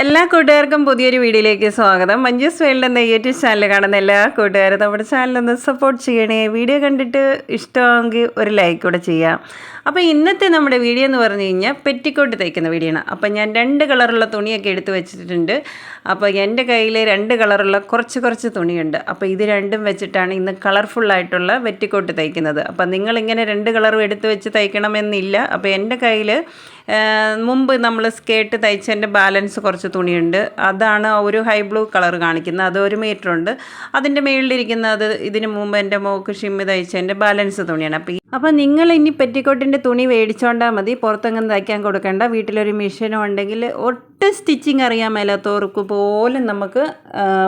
എല്ലാ കൂട്ടുകാർക്കും പുതിയൊരു വീഡിയോയിലേക്ക് സ്വാഗതം. മഞ്ജുസ് വേൾഡ് എന്ന യൂട്യൂബ് ചാനൽ കാണുന്ന എല്ലാ കൂട്ടുകാരും നമ്മുടെ ചാനലൊന്ന് സപ്പോർട്ട് ചെയ്യണേ. വീഡിയോ കണ്ടിട്ട് ഇഷ്ടമാണെങ്കിൽ ഒരു ലൈക്ക് കൂടെ ചെയ്യാം. അപ്പോൾ ഇന്നത്തെ നമ്മുടെ വീഡിയോ എന്ന് പറഞ്ഞു കഴിഞ്ഞാൽ പെറ്റിക്കോട്ട് തയ്ക്കുന്ന വീഡിയോ ആണ്. അപ്പോൾ ഞാൻ 2 കളറുള്ള തുണിയൊക്കെ എടുത്ത് വെച്ചിട്ടുണ്ട്. അപ്പോൾ എൻ്റെ കയ്യിൽ 2 കളറുള്ള കുറച്ച് തുണിയുണ്ട്. അപ്പോൾ ഇത് രണ്ടും വെച്ചിട്ടാണ് ഇന്ന് കളർഫുള്ളായിട്ടുള്ള പെറ്റിക്കോട്ട് തയ്ക്കുന്നത്. അപ്പോൾ നിങ്ങളിങ്ങനെ 2 കളറും എടുത്ത് വെച്ച് തയ്ക്കണമെന്നില്ല. അപ്പോൾ എൻ്റെ കയ്യിൽ മുമ്പ് നമ്മൾ സ്കേർട്ട് തയ്ച്ചതിൻ്റെ ബാലൻസ് കുറച്ച് തുണിയുണ്ട്. അതാണ് ഒരു ഹൈ ബ്ലൂ കളർ കാണിക്കുന്നത്. അത് 1 മീറ്റർ ഉണ്ട്. അതിൻ്റെ മുകളിലിരിക്കുന്നത് ഇതിന് മുമ്പ് എൻ്റെ മോൾക്ക് ഷിമ്മി തയ്ച്ചതിൻ്റെ ബാലൻസ് തുണിയാണ്. അപ്പോൾ നിങ്ങൾ ഇനി പെറ്റിക്കോട്ടിൻ്റെ തുണി മേടിച്ചോണ്ടാൽ മതി. പുറത്തെങ്ങനെ തയ്ക്കാൻ കൊടുക്കേണ്ട. വീട്ടിലൊരു മെഷീനും ഉണ്ടെങ്കിൽ ഒട്ടും സ്റ്റിച്ചിങ് അറിയാൻ മേലാത്തവർക്ക് പോലും നമുക്ക്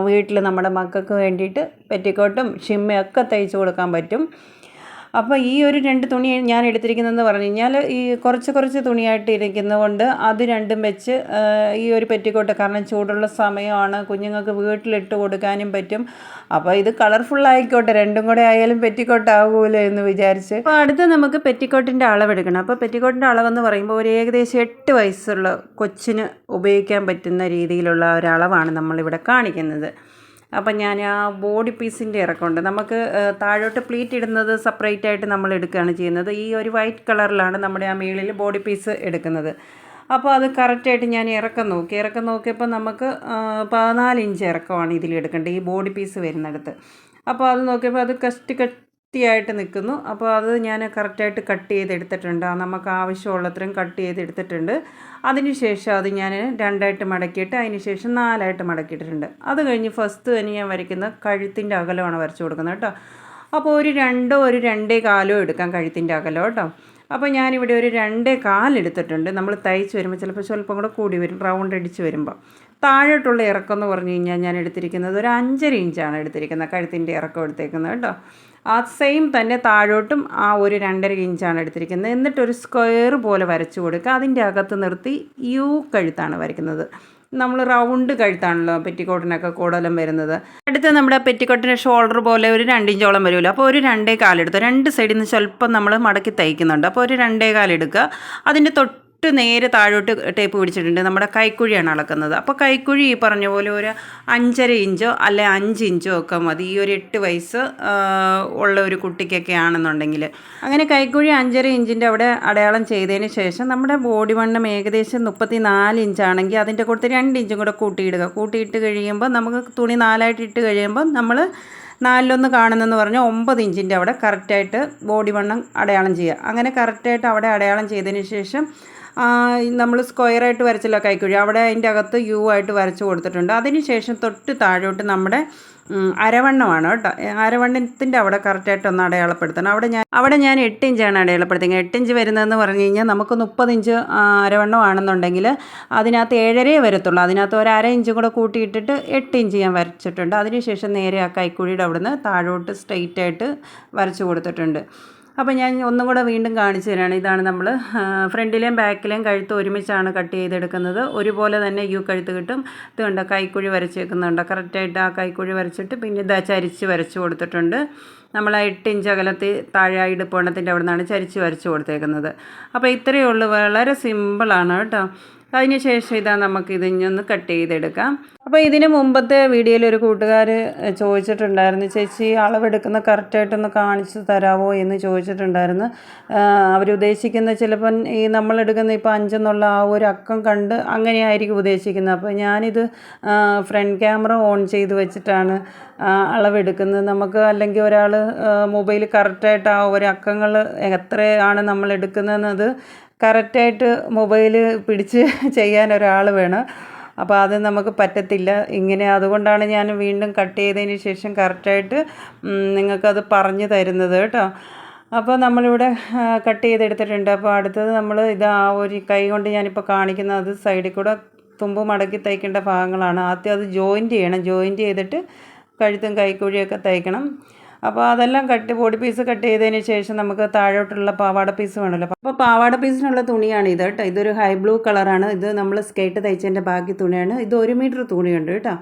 വീട്ടിൽ നമ്മുടെ മക്കൾക്ക് വേണ്ടിയിട്ട് പെറ്റിക്കോട്ടും ഷിമ്മയൊക്കെ തയ്ച്ച് കൊടുക്കാൻ പറ്റും. അപ്പോൾ ഈ ഒരു 2 തുണി ഞാൻ എടുത്തിരിക്കുന്നതെന്ന് പറഞ്ഞു കഴിഞ്ഞാൽ ഈ കുറച്ച് തുണിയായിട്ട് ഇരിക്കുന്നത് കൊണ്ട് അത് രണ്ടും വെച്ച് ഈ ഒരു പെറ്റിക്കോട്ട്, കാരണം ചൂടുള്ള സമയമാണ്, കുഞ്ഞുങ്ങൾക്ക് വീട്ടിലിട്ട് കൊടുക്കാനും പറ്റും. അപ്പോൾ ഇത് കളർഫുള്ളായിക്കോട്ടെ, രണ്ടും കൂടെ ആയാലും പെറ്റിക്കോട്ട് ആകുമല്ലോ എന്ന് വിചാരിച്ച്. അപ്പോൾ അടുത്ത് നമുക്ക് പെറ്റിക്കോട്ടിൻ്റെ അളവെടുക്കണം. അപ്പോൾ പെറ്റിക്കോട്ടിൻ്റെ അളവെന്ന് പറയുമ്പോൾ ഒരു ഏകദേശം 8 വയസ്സുള്ള കൊച്ചിന് ഉപയോഗിക്കാൻ പറ്റുന്ന രീതിയിലുള്ള ഒരളവാണ് നമ്മളിവിടെ കാണിക്കുന്നത്. അപ്പം ഞാൻ ആ ബോഡി പീസിൻ്റെ ഇറക്കമുണ്ട്. നമുക്ക് താഴോട്ട് പ്ലീറ്റ് ഇടുന്നത് സെപ്പറേറ്റ് ആയിട്ട് നമ്മൾ എടുക്കുകയാണ് ചെയ്യുന്നത്. ഈ ഒരു വൈറ്റ് കളറിലാണ് നമ്മുടെ ആ മേളിൽ ബോഡി പീസ് എടുക്കുന്നത്. അപ്പോൾ അത് കറക്റ്റായിട്ട് ഞാൻ ഇറക്കം നോക്കിയപ്പോൾ നമുക്ക് 14 ഇഞ്ച് ഇറക്കമാണ് ഇതിലെടുക്കേണ്ടത്, ഈ ബോഡി പീസ് വരുന്നിടത്ത്. അപ്പോൾ അത് നോക്കിയപ്പോൾ അത് കട്ടിയായിട്ട് നിൽക്കുന്നു. അപ്പോൾ അത് ഞാൻ കറക്റ്റായിട്ട് കട്ട് ചെയ്തെടുത്തിട്ടുണ്ട്. നമുക്ക് ആവശ്യമുള്ളത്രയും കട്ട് ചെയ്തെടുത്തിട്ടുണ്ട്. അതിനുശേഷം അത് ഞാൻ 2ആയിട്ട് മടക്കിയിട്ട് അതിന് ശേഷം 4ആയിട്ട് മടക്കിയിട്ടുണ്ട്. അത് കഴിഞ്ഞ് ഫസ്റ്റ് തന്നെ ഞാൻ വരയ്ക്കുന്ന കഴുത്തിൻ്റെ അകലമാണ് വരച്ചു കൊടുക്കുന്നത് കേട്ടോ. അപ്പോൾ ഒരു 2 ഒരു 2.25 എടുക്കാം കഴുത്തിൻ്റെ അകലം കേട്ടോ. അപ്പോൾ ഞാനിവിടെ ഒരു 2.25 എടുത്തിട്ടുണ്ട്. നമ്മൾ തയ്ച്ച് വരുമ്പോൾ ചിലപ്പോൾ സ്വല്പം കൂടെ കൂടി വരും, റൗണ്ട് അടിച്ച് വരുമ്പോൾ. താഴോട്ടുള്ള ഇറക്കം എന്ന് പറഞ്ഞു കഴിഞ്ഞാൽ ഞാൻ എടുത്തിരിക്കുന്നത് ഒരു 5.5 ഇഞ്ചാണ് എടുത്തിരിക്കുന്നത്, കഴുത്തിൻ്റെ ഇറക്കം എടുത്തേക്കുന്നത് കേട്ടോ. ആ സെയിം തന്നെ താഴോട്ടും ആ ഒരു 2.5 ഇഞ്ചാണ് എടുത്തിരിക്കുന്നത്. എന്നിട്ടൊരു സ്ക്വയർ പോലെ വരച്ചു കൊടുക്കുക. അതിൻ്റെ അകത്ത് നിർത്തി യു കഴുത്താണ് വരയ്ക്കുന്നത്. നമ്മൾ റൗണ്ട് കഴുത്താണല്ലോ പെറ്റിക്കോട്ടിനൊക്കെ കൂടുതലും വരുന്നത്. അടുത്ത് നമ്മുടെ പെറ്റിക്കോട്ടിൻ്റെ ഷോൾഡർ പോലെ ഒരു 2 ഇഞ്ചോളം വരുമല്ലോ. അപ്പോൾ ഒരു 2.25 എടുത്തു. 2 സൈഡിൽ നിന്ന് സ്വല്പം നമ്മൾ മടക്കി തയ്ക്കുന്നുണ്ട്. അപ്പോൾ ഒരു 2.25 എടുക്കുക. അതിൻ്റെ തൊട്ട് നേരെ താഴോട്ട് ടേപ്പ് പിടിച്ചിട്ടുണ്ട്. നമ്മുടെ കൈക്കുഴിയാണ് അളക്കുന്നത്. അപ്പോൾ കൈക്കുഴി ഈ പറഞ്ഞ പോലെ ഒരു 5.5 ഇഞ്ചോ അല്ലെ 5 ഇഞ്ചോ ഒക്കെ മതി ഈ ഒരു 8 വയസ്സ് ഉള്ള ഒരു കുട്ടിക്കൊക്കെ ആണെന്നുണ്ടെങ്കിൽ. അങ്ങനെ കൈക്കുഴി 5.5 ഇഞ്ചിൻ്റെ അവിടെ അടയാളം ചെയ്തതിന് ശേഷം നമ്മുടെ ബോഡി വണ്ണം ഏകദേശം 34 ഇഞ്ചാണെങ്കിൽ അതിൻ്റെ കൂടെ 2 ഇഞ്ചും കൂടെ കൂട്ടിയിടുക. കൂട്ടിയിട്ട് കഴിയുമ്പോൾ നമുക്ക് തുണി 4ആയിട്ട് ഇട്ട് കഴിയുമ്പോൾ നമ്മൾ 4-1 കാണുന്നെന്ന് പറഞ്ഞാൽ 9 ഇഞ്ചിൻ്റെ അവിടെ കറക്റ്റായിട്ട് ബോഡി വണ്ണം അടയാളം ചെയ്യുക. അങ്ങനെ കറക്റ്റായിട്ട് അവിടെ അടയാളം ചെയ്തതിന് ശേഷം നമ്മൾ സ്ക്വയറായിട്ട് വരച്ചല്ലോ കൈക്കുഴി, അവിടെ അതിൻ്റെ അകത്ത് യു ആയിട്ട് വരച്ച് കൊടുത്തിട്ടുണ്ട്. അതിന് ശേഷം തൊട്ട് താഴോട്ട് നമ്മുടെ അരവണ്ണമാണ് കേട്ടോ. അരവണ്ണത്തിൻ്റെ അവിടെ കറക്റ്റായിട്ട് ഒന്ന് അടയാളപ്പെടുത്തണം. അവിടെ ഞാൻ 8 ഇഞ്ചാണ് അടയാളപ്പെടുത്തുന്നത്. 8 ഇഞ്ച് വരുന്നതെന്ന് പറഞ്ഞു കഴിഞ്ഞാൽ നമുക്ക് 30 ഇഞ്ച് അരവണ്ണമാണെന്നുണ്ടെങ്കിൽ അതിനകത്ത് 7.5 വരത്തുള്ളൂ. അതിനകത്ത് ഒരു 1/2 ഇഞ്ചും കൂടെ കൂട്ടിയിട്ടിട്ട് 8 ഇഞ്ച് ഞാൻ വരച്ചിട്ടുണ്ട്. അതിനുശേഷം നേരെ ആ കൈക്കുഴിയുടെ അവിടുന്ന് താഴോട്ട് സ്ട്രെയിറ്റായിട്ട് വരച്ച് കൊടുത്തിട്ടുണ്ട്. അപ്പോൾ ഞാൻ ഒന്നും കൂടെ വീണ്ടും കാണിച്ചു തരാണ്. ഇതാണ് നമ്മൾ ഫ്രണ്ടിലെയും ബാക്കിലെയും കഴുത്ത് ഒരുമിച്ചാണ് കട്ട് ചെയ്തെടുക്കുന്നത്. ഒരുപോലെ തന്നെ യു കഴുത്ത് കിട്ടും. ഇതുണ്ട് കൈക്കുഴി വരച്ചേക്കുന്നുണ്ട്. കറക്റ്റായിട്ട് ആ കൈക്കുഴി വരച്ചിട്ട് പിന്നെ ഇതാ ചരിച്ച് വരച്ച് കൊടുത്തിട്ടുണ്ട്. നമ്മൾ 8 ഇഞ്ച് അകലത്തിൽ താഴെ ഇടുപ്പോണത്തിൻ്റെ അവിടെ നിന്നാണ് ചരിച്ച് വരച്ച് കൊടുത്തേക്കുന്നത്. അപ്പോൾ ഇത്രയേ ഉള്ളൂ, വളരെ സിമ്പിളാണ് കേട്ടോ. അതിന് ശേഷം ഇതാ നമുക്ക് ഇതിനൊന്ന് കട്ട് ചെയ്തെടുക്കാം. അപ്പോൾ ഇതിന് മുമ്പത്തെ വീഡിയോയിൽ ഒരു കൂട്ടുകാർ ചോദിച്ചിട്ടുണ്ടായിരുന്നു, ചേച്ചി അളവെടുക്കുന്ന കറക്റ്റായിട്ടൊന്ന് കാണിച്ച് തരാമോ എന്ന് ചോദിച്ചിട്ടുണ്ടായിരുന്നു. അവരുദ്ദേശിക്കുന്ന ചിലപ്പം ഈ നമ്മളെടുക്കുന്ന ഇപ്പോൾ 5 എന്നുള്ള ആ ഒരു അക്കം കണ്ട് അങ്ങനെയായിരിക്കും ഉദ്ദേശിക്കുന്നത്. അപ്പോൾ ഞാനിത് ഫ്രണ്ട് ക്യാമറ ഓൺ ചെയ്ത് വെച്ചിട്ടാണ് അളവെടുക്കുന്നത്. നമുക്ക് അല്ലെങ്കിൽ ഒരാൾ മൊബൈൽ കറക്റ്റായിട്ട് ആ ഒരു അക്കങ്ങൾ എത്രയാണ് നമ്മൾ എടുക്കുന്നതെന്നത് കറക്റ്റായിട്ട് മൊബൈൽ പിടിച്ച് ചെയ്യാൻ ഒരാൾ വേണം. അപ്പോൾ അത് നമുക്ക് പറ്റത്തില്ല ഇങ്ങനെ. അതുകൊണ്ടാണ് ഞാൻ വീണ്ടും കട്ട് ചെയ്തതിന് ശേഷം കറക്റ്റായിട്ട് നിങ്ങൾക്കത് പറഞ്ഞു തരുന്നത് കേട്ടോ. അപ്പോൾ നമ്മളിവിടെ കട്ട് ചെയ്തെടുത്തിട്ടുണ്ട്. അപ്പോൾ അടുത്തത് നമ്മൾ ഇത് ആ ഒരു കൈ കൊണ്ട് ഞാനിപ്പോൾ കാണിക്കുന്നത് സൈഡിൽ കൂടെ തുമ്പ് മടക്കി തയ്ക്കേണ്ട ഭാഗങ്ങളാണ്. ആദ്യം അത് ജോയിൻറ്റ് ചെയ്യണം. ജോയിൻറ്റ് ചെയ്തിട്ട് കഴുത്തും കൈക്കുഴിയൊക്കെ തയ്ക്കണം. അപ്പോൾ അതെല്ലാം ബോഡി പീസ് കട്ട് ചെയ്തതിന് ശേഷം നമുക്ക് താഴോട്ടുള്ള പാവാട പീസ് വേണമല്ലോ. അപ്പോൾ പാവാട പീസിനുള്ള തുണിയാണ് ഇത് കേട്ടോ. ഇതൊരു ഹൈ ബ്ലൂ കളറാണ്. ഇത് നമ്മൾ സ്കേർട്ട് തയ്ച്ചതിൻ്റെ ബാക്കി തുണിയാണ്. ഇത് 1 മീറ്റർ തുണിയുണ്ട് കേട്ടോ.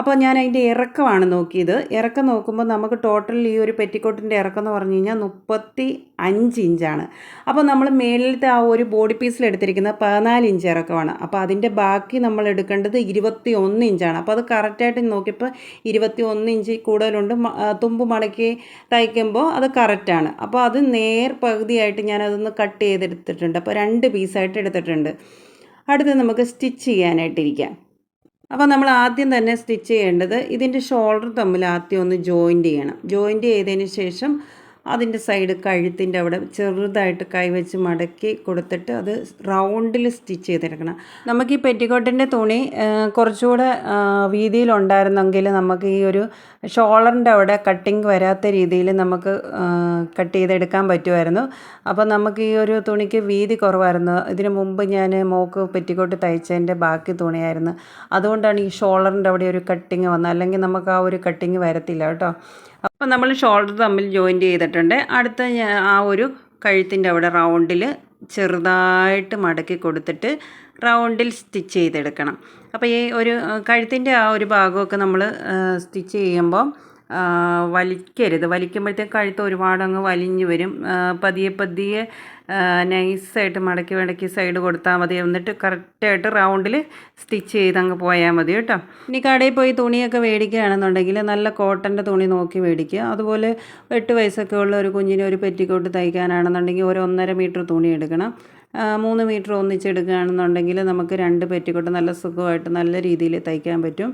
അപ്പോൾ ഞാൻ അതിൻ്റെ ഇറക്കമാണ് നോക്കിയത്. ഇറക്കം നോക്കുമ്പോൾ നമുക്ക് ടോട്ടൽ ഈ ഒരു പെറ്റിക്കോട്ടിൻ്റെ ഇറക്കം എന്ന് പറഞ്ഞു കഴിഞ്ഞാൽ 35 ഇഞ്ചാണ്. അപ്പോൾ നമ്മൾ മേളിലത്തെ ആ ഒരു ബോഡി പീസിൽ എടുത്തിരിക്കുന്നത് 14 ഇഞ്ച് ഇറക്കമാണ്. അപ്പോൾ അതിൻ്റെ ബാക്കി നമ്മൾ എടുക്കേണ്ടത് 21 ഇഞ്ചാണ്. അപ്പോൾ അത് കറക്റ്റായിട്ട് നോക്കിയപ്പോൾ 21 ഇഞ്ച് കൂടുതലുണ്ട്. തുമ്പ് മടക്കി തയ്ക്കുമ്പോൾ അത് കറക്റ്റാണ്. അപ്പോൾ അത് പകുതിയായിട്ട് ഞാനതൊന്ന് കട്ട് ചെയ്തെടുത്തിട്ടുണ്ട്. അപ്പോൾ 2 പീസായിട്ട് എടുത്തിട്ടുണ്ട്. അടുത്ത് നമുക്ക് സ്റ്റിച്ച് ചെയ്യാനായിട്ടിരിക്കാം. അപ്പോൾ നമ്മൾ ആദ്യം തന്നെ സ്റ്റിച്ച് ചെയ്യേണ്ടത് ഇതിൻ്റെ ഷോൾഡർ തമ്മിൽ ആദ്യം ഒന്ന് ജോയിൻറ്റ് ചെയ്യണം. ജോയിൻറ്റ് ചെയ്തതിന് ശേഷം അതിൻ്റെ സൈഡ് കഴുത്തിൻ്റെ അവിടെ ചെറുതായിട്ട് കൈവച്ച് മടക്കി കൊടുത്തിട്ട് അത് റൗണ്ടിൽ സ്റ്റിച്ച് ചെയ്തെടുക്കണം. നമുക്ക് ഈ പെറ്റിക്കോട്ടിൻ്റെ തുണി കുറച്ചുകൂടെ വീതിയിലുണ്ടായിരുന്നെങ്കിൽ നമുക്ക് ഈ ഒരു ഷോളറിൻ്റെ അവിടെ കട്ടിങ് വരാത്ത രീതിയിൽ നമുക്ക് കട്ട് ചെയ്തെടുക്കാൻ പറ്റുമായിരുന്നു. അപ്പോൾ നമുക്ക് ഈ ഒരു തുണിക്ക് വീതി കുറവായിരുന്നു. ഇതിനു മുമ്പ് ഞാൻ മോക്ക് പെറ്റിക്കോട്ട് തയ്ച്ചതിൻ്റെ ബാക്കി തുണിയായിരുന്നു. അതുകൊണ്ടാണ് ഈ ഷോളറിൻ്റെ അവിടെ ഒരു കട്ടിങ് വന്നത്. അല്ലെങ്കിൽ നമുക്ക് ആ ഒരു കട്ടിങ് വരത്തില്ല കേട്ടോ. അപ്പോൾ നമ്മൾ ഷോൾഡർ തമ്മിൽ ജോയിൻറ്റ് ചെയ്തിട്ടുണ്ട്. അടുത്ത ആ ഒരു കഴുത്തിൻ്റെ അവിടെ റൗണ്ടിൽ ചെറുതായിട്ട് മടക്കി കൊടുത്തിട്ട് റൗണ്ടിൽ സ്റ്റിച്ച് ചെയ്തെടുക്കണം. അപ്പോൾ ഈ ഒരു കഴുത്തിൻ്റെ ആ ഒരു ഭാഗമൊക്കെ നമ്മൾ സ്റ്റിച്ച് ചെയ്യുമ്പോൾ വലിക്കരുത്. വലിക്കുമ്പോഴത്തേക്ക് കഴുത്ത് ഒരുപാട് അങ്ങ് വലിഞ്ഞു വരും. പതിയെ നൈസായിട്ട് മടക്കി സൈഡ് കൊടുത്താൽ മതി. എന്നിട്ട് കറക്റ്റായിട്ട് റൗണ്ടിൽ സ്റ്റിച്ച് ചെയ്ത് അങ്ങ് പോയാൽ മതി കേട്ടോ. ഇനി കടയിൽ പോയി തുണിയൊക്കെ മേടിക്കുകയാണെന്നുണ്ടെങ്കിൽ നല്ല കോട്ടൻ്റെ തുണി നോക്കി മേടിക്കുക. അതുപോലെ 8 വയസ്സൊക്കെ ഉള്ള ഒരു കുഞ്ഞിന് ഒരു പെറ്റിക്കോട്ട് തയ്ക്കാനാണെന്നുണ്ടെങ്കിൽ ഒരു 1.5 മീറ്റർ തുണി എടുക്കണം. 3 മീറ്റർ ഒന്നിച്ചെടുക്കുകയാണെന്നുണ്ടെങ്കിൽ നമുക്ക് 2 പെറ്റിക്കോട്ട് നല്ല സുഖമായിട്ട് നല്ല രീതിയിൽ തയ്ക്കാൻ പറ്റും.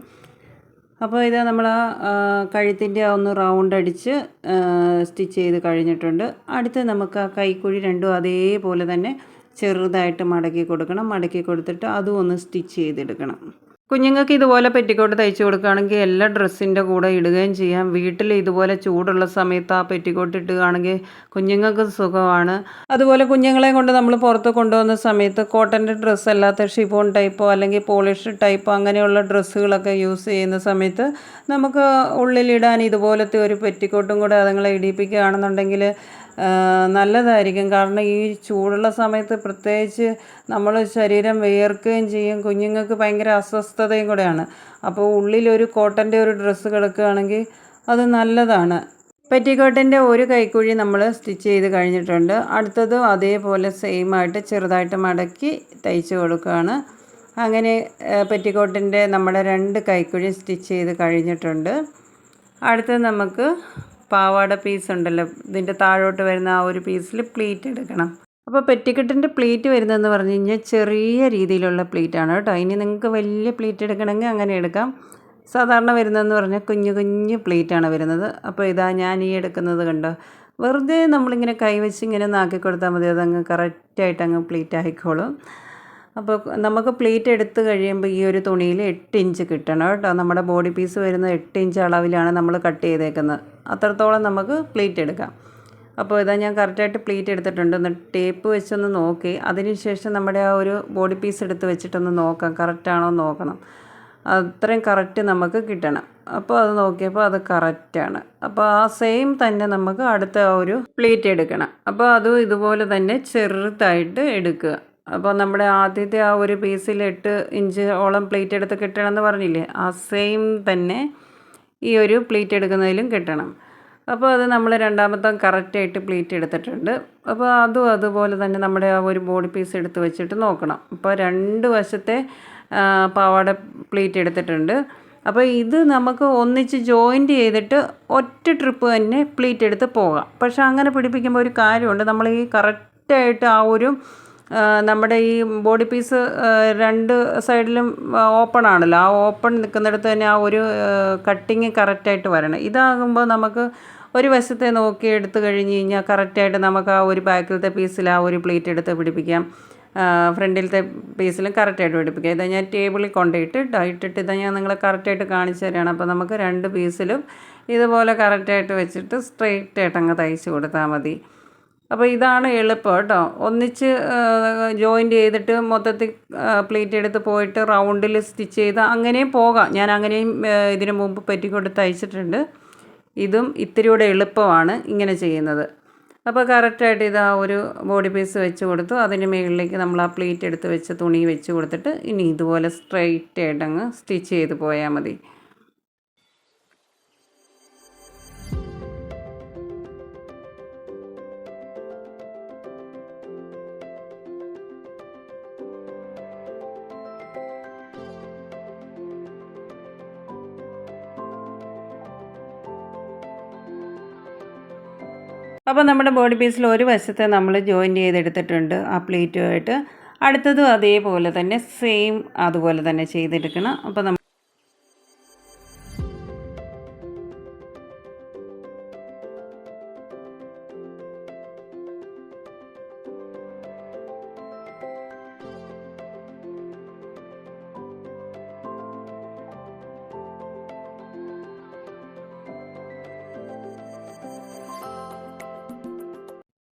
അപ്പോൾ ഇത് നമ്മൾ ആ കഴുത്തിൻ്റെ ഒന്ന് റൗണ്ട് അടിച്ച് സ്റ്റിച്ച് ചെയ്ത് കഴിഞ്ഞിട്ടുണ്ട്. അടുത്ത് നമുക്ക് ആ കൈക്കുഴി രണ്ടും അതേപോലെ തന്നെ ചെറുതായിട്ട് മടക്കി കൊടുക്കണം. മടക്കി കൊടുത്തിട്ട് അതും ഒന്ന് സ്റ്റിച്ച് ചെയ്തെടുക്കണം. കുഞ്ഞുങ്ങൾക്ക് ഇതുപോലെ പെറ്റിക്കോട്ട് തയ്ച്ച് കൊടുക്കുകയാണെങ്കിൽ എല്ലാ ഡ്രസ്സിൻ്റെ കൂടെ ഇടുകയും ചെയ്യാം. വീട്ടിൽ ഇതുപോലെ ചൂടുള്ള സമയത്ത് ആ പെറ്റിക്കോട്ട് ഇട്ടുകയാണെങ്കിൽ കുഞ്ഞുങ്ങൾക്ക് സുഖമാണ്. അതുപോലെ കുഞ്ഞുങ്ങളെ കൊണ്ട് നമ്മൾ പുറത്ത് കൊണ്ടുപോകുന്ന സമയത്ത് കോട്ടൻ്റെ ഡ്രസ്സ് അല്ലാത്ത ഷിഫോൺ ടൈപ്പോ അല്ലെങ്കിൽ പോളിഷ് ടൈപ്പോ അങ്ങനെയുള്ള ഡ്രസ്സുകളൊക്കെ യൂസ് ചെയ്യുന്ന സമയത്ത് നമുക്ക് ഉള്ളിലിടാൻ ഇതുപോലത്തെ ഒരു പെറ്റിക്കോട്ടും കൂടെ അതുങ്ങളെ ഇടിപ്പിക്കുകയാണെന്നുണ്ടെങ്കിൽ നല്ലതായിരിക്കും. കാരണം ഈ ചൂടുള്ള സമയത്ത് പ്രത്യേകിച്ച് നമ്മൾ ശരീരം വിയർക്കുകയും ചെയ്യും. കുഞ്ഞുങ്ങൾക്ക് ഭയങ്കര അസ്വസ്ഥതയും കൂടെയാണ്. അപ്പോൾ ഉള്ളിലൊരു കോട്ടൻ്റെ ഒരു ഡ്രസ്സ് കിടക്കുകയാണെങ്കിൽ അത് നല്ലതാണ്. പെറ്റിക്കോട്ടിൻ്റെ ഒരു കൈക്കുഴി നമ്മൾ സ്റ്റിച്ച് ചെയ്ത് കഴിഞ്ഞിട്ടുണ്ട്. അടുത്തത് അതേപോലെ സെയിമായിട്ട് ചെറുതായിട്ട് മടക്കി തയ്ച്ച് കൊടുക്കുകയാണ്. അങ്ങനെ പെറ്റിക്കോട്ടിൻ്റെ നമ്മുടെ 2 കൈക്കുഴി സ്റ്റിച്ച് ചെയ്ത് കഴിഞ്ഞിട്ടുണ്ട്. അടുത്തത് നമുക്ക് പാവാട പീസ് ഉണ്ടല്ലോ, ഇതിൻ്റെ താഴോട്ട് വരുന്ന ആ ഒരു പീസിൽ പ്ലീറ്റ് എടുക്കണം. അപ്പോൾ പെറ്റിക്കോട്ടിൻ്റെ പ്ലീറ്റ് വരുന്നതെന്ന് പറഞ്ഞു കഴിഞ്ഞാൽ ചെറിയ രീതിയിലുള്ള പ്ലീറ്റാണ് കേട്ടോ. ഇനി നിങ്ങൾക്ക് വലിയ പ്ലീറ്റ് എടുക്കണമെങ്കിൽ അങ്ങനെ എടുക്കാം. സാധാരണ വരുന്നതെന്ന് പറഞ്ഞാൽ കുഞ്ഞു പ്ലീറ്റാണ് വരുന്നത്. അപ്പോൾ ഇതാ ഞാൻ ഈ എടുക്കുന്നത് കണ്ടോ. വെറുതെ നമ്മളിങ്ങനെ കൈവച്ച് ഇങ്ങനെ നാക്കി കൊടുത്താൽ മതി. അതങ്ങ് കറക്റ്റായിട്ട് അങ്ങ് പ്ലീറ്റ് ആയിക്കോളും. അപ്പോൾ നമുക്ക് പ്ലീറ്റ് എടുത്ത് കഴിയുമ്പോൾ ഈ ഒരു തുണിയിൽ 8 ഇഞ്ച് കിട്ടണം കേട്ടോ. നമ്മുടെ ബോഡി പീസ് വരുന്നത് 8 ഇഞ്ച് അളവിലാണ് നമ്മൾ കട്ട് ചെയ്തേക്കുന്നത്. അത്രത്തോളം നമുക്ക് പ്ലീറ്റ് എടുക്കാം. അപ്പോൾ ഇതാ ഞാൻ കറക്റ്റായിട്ട് പ്ലീറ്റ് എടുത്തിട്ടുണ്ട്. ഒന്ന് ടേപ്പ് വെച്ചൊന്ന് നോക്കി അതിന് ശേഷം നമ്മുടെ ആ ഒരു ബോഡി പീസ് എടുത്ത് വെച്ചിട്ടൊന്ന് നോക്കാം, കറക്റ്റാണോ നോക്കണം. അത്രയും കറക്റ്റ് നമുക്ക് കിട്ടണം. അപ്പോൾ അത് നോക്കിയപ്പോൾ അത് കറക്റ്റാണ്. അപ്പോൾ ആ സെയിം തന്നെ നമുക്ക് അടുത്ത ഒരു പ്ലീറ്റ് എടുക്കണം. അപ്പോൾ അതും ഇതുപോലെ തന്നെ ചെറുതായിട്ട് എടുക്കുക. അപ്പോൾ നമ്മുടെ ആദ്യത്തെ ആ ഒരു പീസിൽ 8 ഇഞ്ചോളം പ്ലീറ്റ് എടുത്ത് കിട്ടണമെന്ന് പറഞ്ഞില്ലേ, ആ സെയിം തന്നെ ഈ ഒരു പ്ലീറ്റ് എടുക്കുന്നതിലും കിട്ടണം. അപ്പോൾ അത് നമ്മൾ രണ്ടാമത്തെ കറക്റ്റായിട്ട് പ്ലീറ്റ് എടുത്തിട്ടുണ്ട്. അപ്പോൾ അതും അതുപോലെ തന്നെ നമ്മുടെ ആ ഒരു ബോഡി പീസ് എടുത്ത് വെച്ചിട്ട് നോക്കണം. അപ്പോൾ 2 വശത്തെ പാവാട പ്ലീറ്റ് എടുത്തിട്ടുണ്ട്. അപ്പോൾ ഇത് നമുക്ക് ഒന്നിച്ച് ജോയിൻറ്റ് ചെയ്തിട്ട് ഒറ്റ ട്രിപ്പ് തന്നെ പ്ലീറ്റ് എടുത്ത് പോകാം. പക്ഷേ അങ്ങനെ പിടിപ്പിക്കുമ്പോൾ ഒരു കാര്യമുണ്ട്, നമ്മൾ ഈ കറക്റ്റായിട്ട് ആ ഒരു നമ്മുടെ ഈ ബോഡി പീസ് 2 സൈഡിലും ഓപ്പൺ ആണല്ലോ, ആ ഓപ്പൺ നിൽക്കുന്നിടത്ത് തന്നെ ആ ഒരു കട്ടിങ് കറക്റ്റായിട്ട് വരണം. ഇതാകുമ്പോൾ നമുക്ക് ഒരു വശത്തെ നോക്കി എടുത്ത് കഴിഞ്ഞ് കഴിഞ്ഞാൽ കറക്റ്റായിട്ട് നമുക്ക് ആ ഒരു ബാക്കിലത്തെ പീസിൽ ആ ഒരു പ്ലീറ്റ് എടുത്ത് പിടിപ്പിക്കാം. ഫ്രണ്ടിലത്തെ പീസിലും കറക്റ്റായിട്ട് പിടിപ്പിക്കാം. ഇതാ ഞാൻ ടേബിളിൽ കൊണ്ടിട്ട് ഇതാ ഞാൻ നിങ്ങളെ കറക്റ്റായിട്ട് കാണിച്ചു തരികയാണ്. അപ്പോൾ നമുക്ക് 2 പീസിലും ഇതുപോലെ കറക്റ്റായിട്ട് വെച്ചിട്ട് സ്ട്രെയിറ്റായിട്ട് അങ്ങ് തയ്ച്ച് കൊടുത്താൽ മതി. അപ്പോൾ ഇതാണ് എളുപ്പം കേട്ടോ. ഒന്നിച്ച് ജോയിൻറ്റ് ചെയ്തിട്ട് മൊത്തത്തിൽ പ്ലീറ്റ് എടുത്ത് പോയിട്ട് റൗണ്ടിൽ സ്റ്റിച്ച് ചെയ്ത് അങ്ങനെയും പോകാം. ഞാൻ അങ്ങനെയും ഇതിന് മുമ്പ് പെറ്റിക്കോട്ട് തയ്ച്ചിട്ടുണ്ട്. ഇതും ഇത്തിരി കൂടെ എളുപ്പമാണ് ഇങ്ങനെ ചെയ്യുന്നത്. അപ്പോൾ കറക്റ്റായിട്ട് ഇതാ ഒരു ബോഡി പീസ് വെച്ച് കൊടുത്തു. അതിന് മുകളിലേക്ക് നമ്മൾ ആ പ്ലീറ്റ് എടുത്ത് വെച്ച് തുണി വെച്ച് കൊടുത്തിട്ട് ഇനി ഇതുപോലെ സ്ട്രെയിറ്റ് ആയിട്ടങ്ങ് സ്റ്റിച്ച് ചെയ്ത് പോയാൽ മതി. അപ്പോൾ നമ്മുടെ ബോഡി പീസിൽ ഒരു വശത്തെ നമ്മൾ ജോയിൻറ്റ് ചെയ്തെടുത്തിട്ടുണ്ട് ആ പ്ലീറ്റുമായിട്ട്. അടുത്തതും അതേപോലെ തന്നെ സെയിം അതുപോലെ തന്നെ ചെയ്തെടുക്കണം. അപ്പോൾ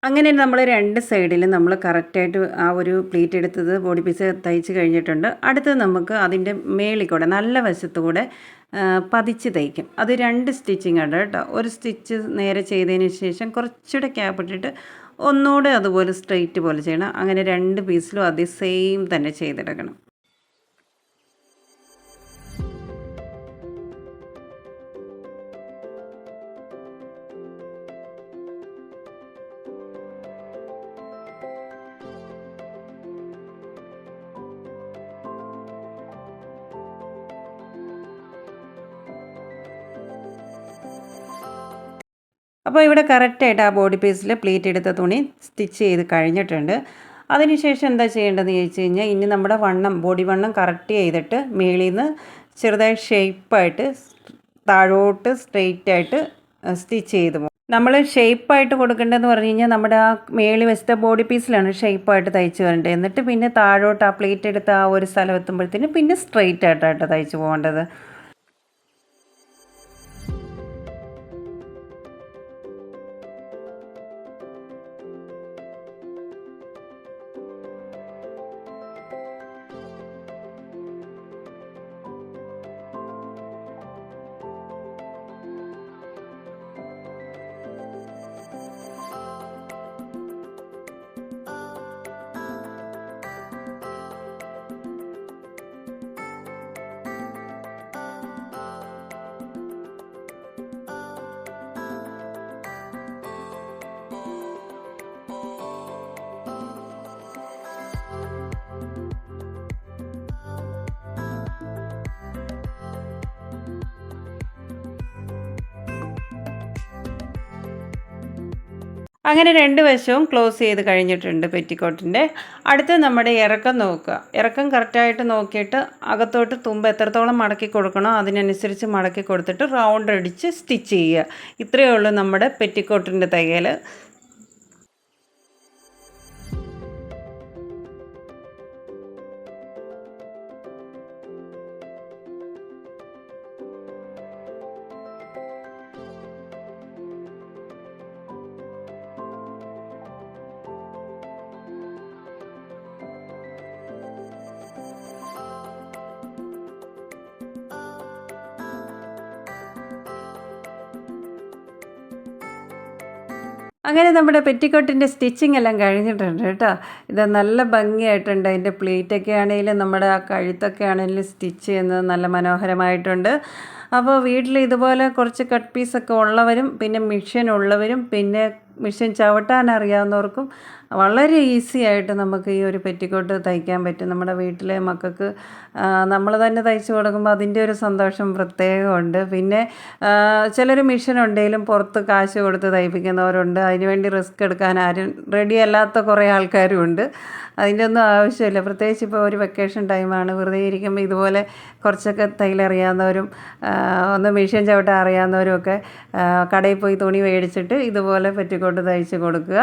അങ്ങനെ നമ്മൾ രണ്ട് സൈഡിലും നമ്മൾ കറക്റ്റായിട്ട് ആ ഒരു പ്ലീറ്റ് എടുത്തത് ബോഡി പീസ് തയ്ച്ച് കഴിഞ്ഞിട്ടുണ്ട്. അടുത്തത് നമുക്ക് അതിൻ്റെ മേളിൽ കൂടെ നല്ല വശത്തു കൂടെ പതിച്ച് തയ്ക്കും. അത് 2 സ്റ്റിച്ചിങ് ഉണ്ട് കേട്ടോ. ഒരു സ്റ്റിച്ച് നേരെ ചെയ്തതിന് ശേഷം കുറച്ചുകൂടെ ക്യാപ്പ് ഇട്ടിട്ട് ഒന്നുകൂടെ അതുപോലെ സ്ട്രെയിറ്റ് പോലെ ചെയ്യണം. അങ്ങനെ 2 പീസിലും അതേ സെയിം തന്നെ ചെയ്തെടുക്കണം. അപ്പോൾ ഇവിടെ കറക്റ്റായിട്ട് ആ ബോഡി പീസിൽ പ്ലീറ്റ് എടുത്ത തുണി സ്റ്റിച്ച് ചെയ്ത് കഴിഞ്ഞിട്ടുണ്ട്. അതിനുശേഷം എന്താ ചെയ്യേണ്ടതെന്ന് ചോദിച്ചു കഴിഞ്ഞാൽ ഇനി നമ്മുടെ ബോഡി വണ്ണം കറക്റ്റ് ചെയ്തിട്ട് മേളിൽ നിന്ന് ചെറുതായി ഷേപ്പായിട്ട് താഴോട്ട് സ്ട്രെയിറ്റ് ആയിട്ട് സ്റ്റിച്ച് ചെയ്ത് പോകും. നമ്മൾ ഷേപ്പായിട്ട് കൊടുക്കേണ്ടതെന്ന് പറഞ്ഞു കഴിഞ്ഞാൽ നമ്മുടെ ആ മേളി വശത്തെ ബോഡി പീസിലാണ് ഷേപ്പായിട്ട് തയ്ച്ച് വരേണ്ടത്. എന്നിട്ട് പിന്നെ താഴോട്ട് ആ പ്ലീറ്റ് എടുത്ത് ആ ഒരു സ്ഥലം എത്തുമ്പോഴത്തേന് പിന്നെ സ്ട്രെയിറ്റ് ആയിട്ടാണ് തയ്ച്ച് പോകേണ്ടത്. അങ്ങനെ 2 വശവും ക്ലോസ് ചെയ്ത് കഴിഞ്ഞിട്ടുണ്ട് പെറ്റിക്കോട്ടിൻ്റെ. അടുത്ത് നമ്മുടെ ഇറക്കം നോക്കുക. ഇറക്കം കറക്റ്റായിട്ട് നോക്കിയിട്ട് അകത്തോട്ട് തുമ്പ് എത്രത്തോളം മടക്കി കൊടുക്കണോ അതിനനുസരിച്ച് മടക്കി കൊടുത്തിട്ട് റൗണ്ട് അടിച്ച് സ്റ്റിച്ച് ചെയ്യുക. ഇത്രയേ ഉള്ളൂ നമ്മുടെ പെറ്റിക്കോട്ടിൻ്റെ തയ്യൽ. അങ്ങനെ നമ്മുടെ പെറ്റിക്കോട്ടിൻ്റെ സ്റ്റിച്ചിങ് എല്ലാം കഴിഞ്ഞിട്ടുണ്ട് കേട്ടോ. ഇത് നല്ല ഭംഗിയായിട്ടുണ്ട്. അതിൻ്റെ പ്ലീറ്റൊക്കെ ആണെങ്കിലും നമ്മുടെ ആ കഴുത്തൊക്കെ ആണെങ്കിലും സ്റ്റിച്ച് ചെയ്യുന്നത് നല്ല മനോഹരമായിട്ടുണ്ട്. അപ്പോൾ വീട്ടിൽ ഇതുപോലെ കുറച്ച് കട്ട് പീസൊക്കെ ഉള്ളവരും പിന്നെ മെഷീൻ ഉള്ളവരും പിന്നെ മെഷീൻ ചവിട്ടാൻ അറിയാവുന്നവർക്കും വളരെ ഈസി ആയിട്ട് നമുക്ക് ഈ ഒരു പെറ്റിക്കോട്ട് തയ്ക്കാൻ പറ്റും. നമ്മുടെ വീട്ടിലെ മക്കൾക്ക് നമ്മൾ തന്നെ തയ്ച്ചു കൊടുക്കുമ്പോൾ അതിൻ്റെ ഒരു സന്തോഷം പ്രത്യേകമുണ്ട്. പിന്നെ ചിലർ മെഷീൻ ഉണ്ടെങ്കിലും പുറത്ത് കാശ് കൊടുത്ത് തയ്പ്പിക്കുന്നവരുണ്ട്. അതിനുവേണ്ടി റിസ്ക് എടുക്കാൻ ആരും റെഡി അല്ലാത്ത കുറേ ആൾക്കാരും ഉണ്ട്. അതിൻ്റെ ഒന്നും ആവശ്യമില്ല. പ്രത്യേകിച്ച് ഇപ്പോൾ ഒരു വെക്കേഷൻ ടൈമാണ്, വെറുതെ ഇരിക്കുമ്പോൾ ഇതുപോലെ കുറച്ചൊക്കെ തയ്യലറിയാവുന്നവരും ഒന്ന് മെഷീൻ ചവിട്ടാൻ അറിയാവുന്നവരും ഒക്കെ കടയിൽ പോയി തുണി മേടിച്ചിട്ട് ഇതുപോലെ പെറ്റിക്കോട്ട് തയ്ച്ച് കൊടുക്കുക.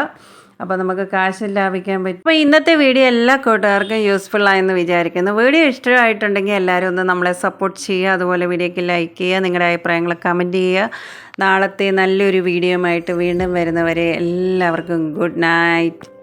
അപ്പോൾ നമുക്ക് കാശ് ലാഭിക്കാൻ പറ്റും. അപ്പോൾ ഇന്നത്തെ വീഡിയോ എല്ലാ കൂട്ടുകാർക്കും യൂസ്ഫുള്ളായെന്ന് വിചാരിക്കുന്നു. വീഡിയോ ഇഷ്ടമായിട്ടുണ്ടെങ്കിൽ എല്ലാവരും ഒന്ന് നമ്മളെ സപ്പോർട്ട് ചെയ്യുക. അതുപോലെ വീഡിയോയ്ക്ക് ലൈക്ക് ചെയ്യുക, നിങ്ങളുടെ അഭിപ്രായങ്ങൾ കമൻറ്റ് ചെയ്യുക. നാളത്തെ നല്ലൊരു വീഡിയോയുമായിട്ട് വീണ്ടും വരുന്നവരെ എല്ലാവർക്കും ഗുഡ് നൈറ്റ്.